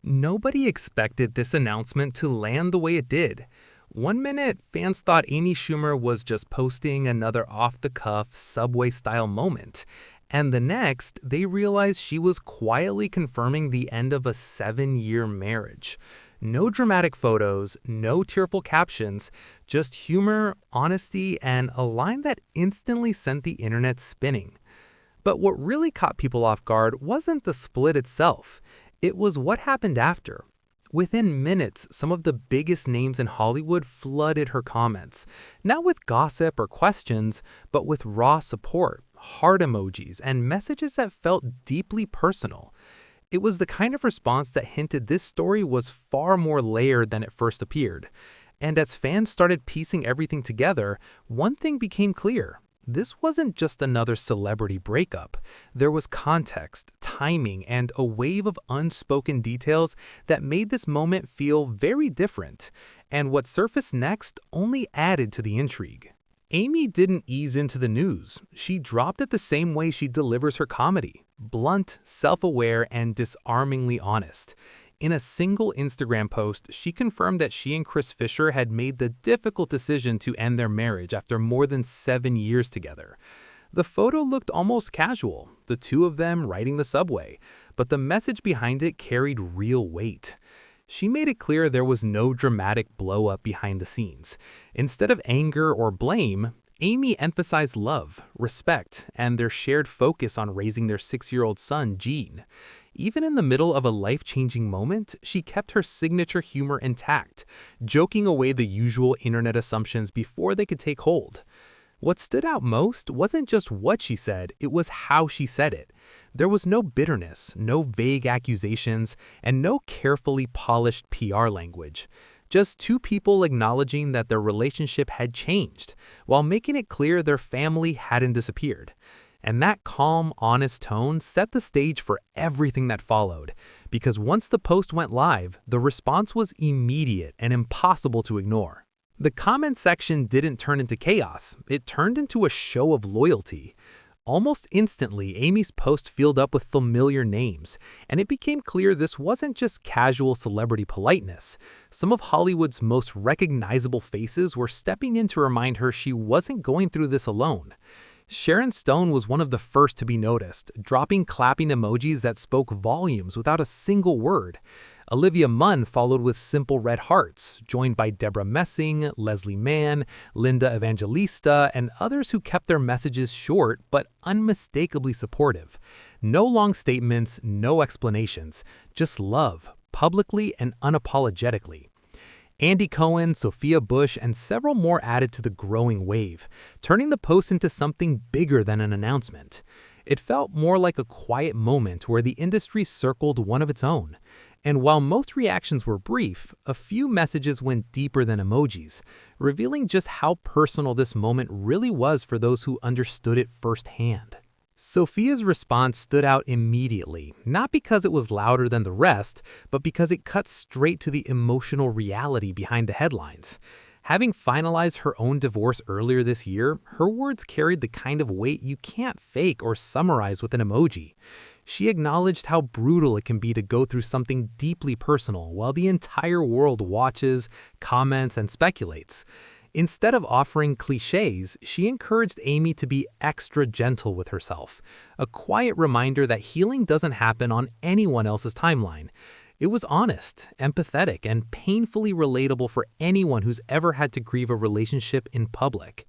Nobody expected this announcement to land the way it did. One minute, fans thought Amy Schumer was just posting another off-the-cuff, subway-style moment. And the next, they realized she was quietly confirming the end of a 7-year marriage. No dramatic photos, no tearful captions, just humor, honesty, and a line that instantly sent the internet spinning. But what really caught people off guard wasn't the split itself. It was what happened after. Within minutes, some of the biggest names in Hollywood flooded her comments, not with gossip or questions, but with raw support, heart emojis, and messages that felt deeply personal. It was the kind of response that hinted this story was far more layered than it first appeared. And as fans started piecing everything together, one thing became clear. This wasn't just another celebrity breakup. There was context, timing, and a wave of unspoken details that made this moment feel very different. And what surfaced next only added to the intrigue. Amy didn't ease into the news. She dropped it the same way she delivers her comedy: blunt, self-aware, and disarmingly honest. In a single Instagram post, she confirmed that she and Fischer had made the difficult decision to end their marriage after more than 7 years together. The photo looked almost casual, the two of them riding the subway, but the message behind it carried real weight. She made it clear there was no dramatic blow-up behind the scenes. Instead of anger or blame, Amy emphasized love, respect, and their shared focus on raising their 6-year-old son, Gene. Even in the middle of a life-changing moment, she kept her signature humor intact, joking away the usual internet assumptions before they could take hold. What stood out most wasn't just what she said, it was how she said it. There was no bitterness, no vague accusations, and no carefully polished PR language. Just two people acknowledging that their relationship had changed, while making it clear their family hadn't disappeared. And that calm, honest tone set the stage for everything that followed, because once the post went live, the response was immediate and impossible to ignore. The comment section didn't turn into chaos, it turned into a show of loyalty. Almost instantly, Amy's post filled up with familiar names, and it became clear this wasn't just casual celebrity politeness. Some of Hollywood's most recognizable faces were stepping in to remind her she wasn't going through this alone. Sharon Stone was one of the first to be noticed, dropping clapping emojis that spoke volumes without a single word. Olivia Munn followed with simple red hearts, joined by Deborah Messing, Leslie Mann, Linda Evangelista, and others who kept their messages short but unmistakably supportive. No long statements, no explanations, just love, publicly and unapologetically. Andy Cohen, Sophia Bush, and several more added to the growing wave, turning the post into something bigger than an announcement. It felt more like a quiet moment where the industry circled one of its own. And while most reactions were brief, a few messages went deeper than emojis, revealing just how personal this moment really was for those who understood it firsthand. Sophia's response stood out immediately, not because it was louder than the rest, but because it cut straight to the emotional reality behind the headlines. Having finalized her own divorce earlier this year, her words carried the kind of weight you can't fake or summarize with an emoji. She acknowledged how brutal it can be to go through something deeply personal while the entire world watches, comments, and speculates. Instead of offering cliches, she encouraged Amy to be extra gentle with herself, a quiet reminder that healing doesn't happen on anyone else's timeline. It was honest, empathetic, and painfully relatable for anyone who's ever had to grieve a relationship in public.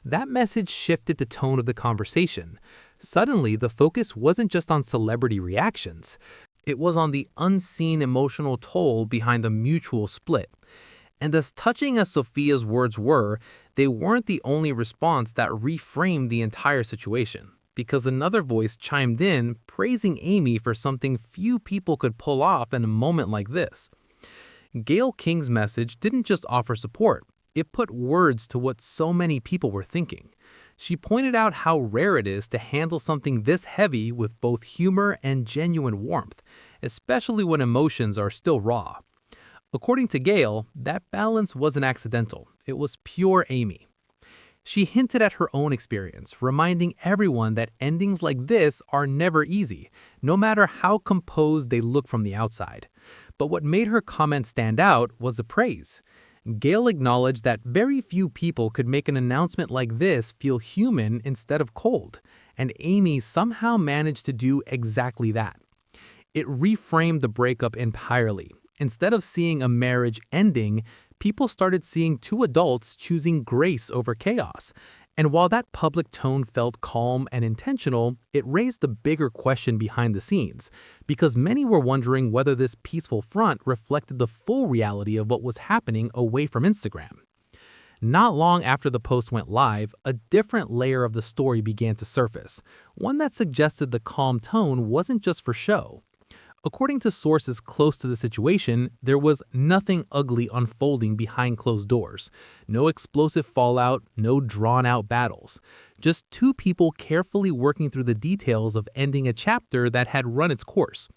That message shifted the tone of the conversation. Suddenly, the focus wasn't just on celebrity reactions. It was on the unseen emotional toll behind the mutual split. And as touching as Sophia's words were, they weren't the only response that reframed the entire situation, because another voice chimed in, praising Amy for something few people could pull off in a moment like this. Gayle King's message didn't just offer support, it put words to what so many people were thinking. She pointed out how rare it is to handle something this heavy with both humor and genuine warmth, especially when emotions are still raw. According to Gayle, that balance wasn't accidental. It was pure Amy. She hinted at her own experience, reminding everyone that endings like this are never easy, no matter how composed they look from the outside. But what made her comment stand out was the praise. Gayle acknowledged that very few people could make an announcement like this feel human instead of cold, and Amy somehow managed to do exactly that. It reframed the breakup entirely. Instead of seeing a marriage ending, people started seeing two adults choosing grace over chaos. And while that public tone felt calm and intentional, it raised the bigger question behind the scenes, because many were wondering whether this peaceful front reflected the full reality of what was happening away from Instagram. Not long after the post went live, a different layer of the story began to surface, one that suggested the calm tone wasn't just for show. According to sources close to the situation, there was nothing ugly unfolding behind closed doors. No explosive fallout, no drawn-out battles. Just two people carefully working through the details of ending a chapter that had run its course.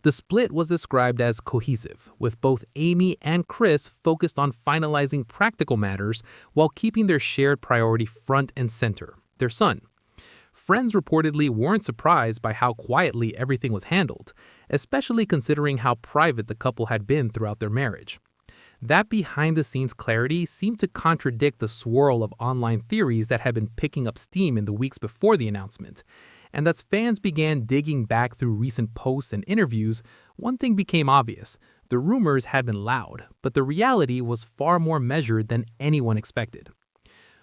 The split was described as cohesive, with both Amy and Chris focused on finalizing practical matters while keeping their shared priority front and center, their son. Friends reportedly weren't surprised by how quietly everything was handled, especially considering how private the couple had been throughout their marriage. That behind-the-scenes clarity seemed to contradict the swirl of online theories that had been picking up steam in the weeks before the announcement. And as fans began digging back through recent posts and interviews, one thing became obvious. The rumors had been loud, but the reality was far more measured than anyone expected.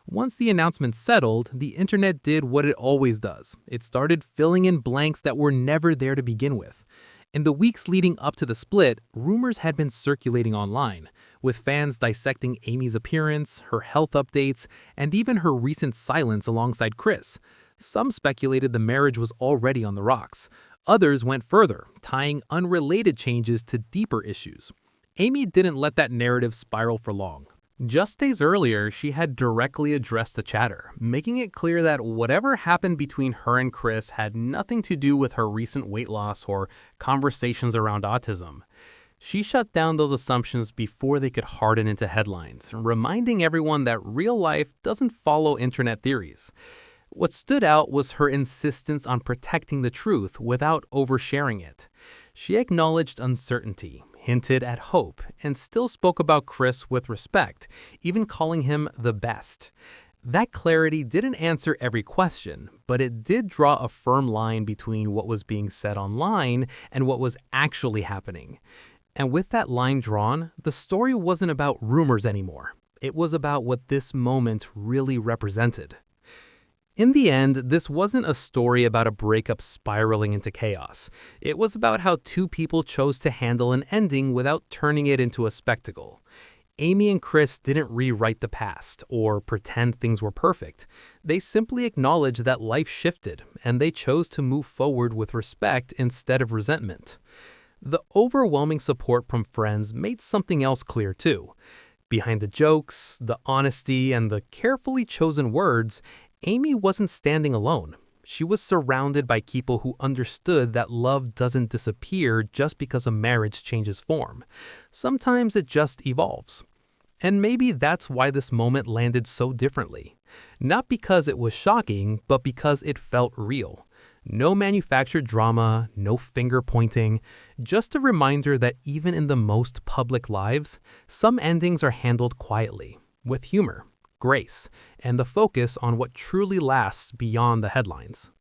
Once the announcement settled, the internet did what it always does. It started filling in blanks that were never there to begin with. In the weeks leading up to the split, rumors had been circulating online, with fans dissecting Amy's appearance, her health updates, and even her recent silence alongside Chris. Some speculated the marriage was already on the rocks. Others went further, tying unrelated changes to deeper issues. Amy didn't let that narrative spiral for long. Just days earlier, she had directly addressed the chatter, making it clear that whatever happened between her and Chris had nothing to do with her recent weight loss or conversations around autism. She shut down those assumptions before they could harden into headlines, reminding everyone that real life doesn't follow internet theories. What stood out was her insistence on protecting the truth without oversharing it. She acknowledged uncertainty, hinted at hope, and still spoke about Chris with respect, even calling him the best. That clarity didn't answer every question, but it did draw a firm line between what was being said online and what was actually happening. And with that line drawn, the story wasn't about rumors anymore. It was about what this moment really represented. In the end, this wasn't a story about a breakup spiraling into chaos. It was about how two people chose to handle an ending without turning it into a spectacle. Amy and Chris didn't rewrite the past or pretend things were perfect. They simply acknowledged that life shifted, and they chose to move forward with respect instead of resentment. The overwhelming support from friends made something else clear too. Behind the jokes, the honesty, and the carefully chosen words, Amy wasn't standing alone. She was surrounded by people who understood that love doesn't disappear just because a marriage changes form. Sometimes it just evolves. And maybe that's why this moment landed so differently. Not because it was shocking, but because it felt real. No manufactured drama, no finger pointing, just a reminder that even in the most public lives, some endings are handled quietly, with humor, grace, and the focus on what truly lasts beyond the headlines.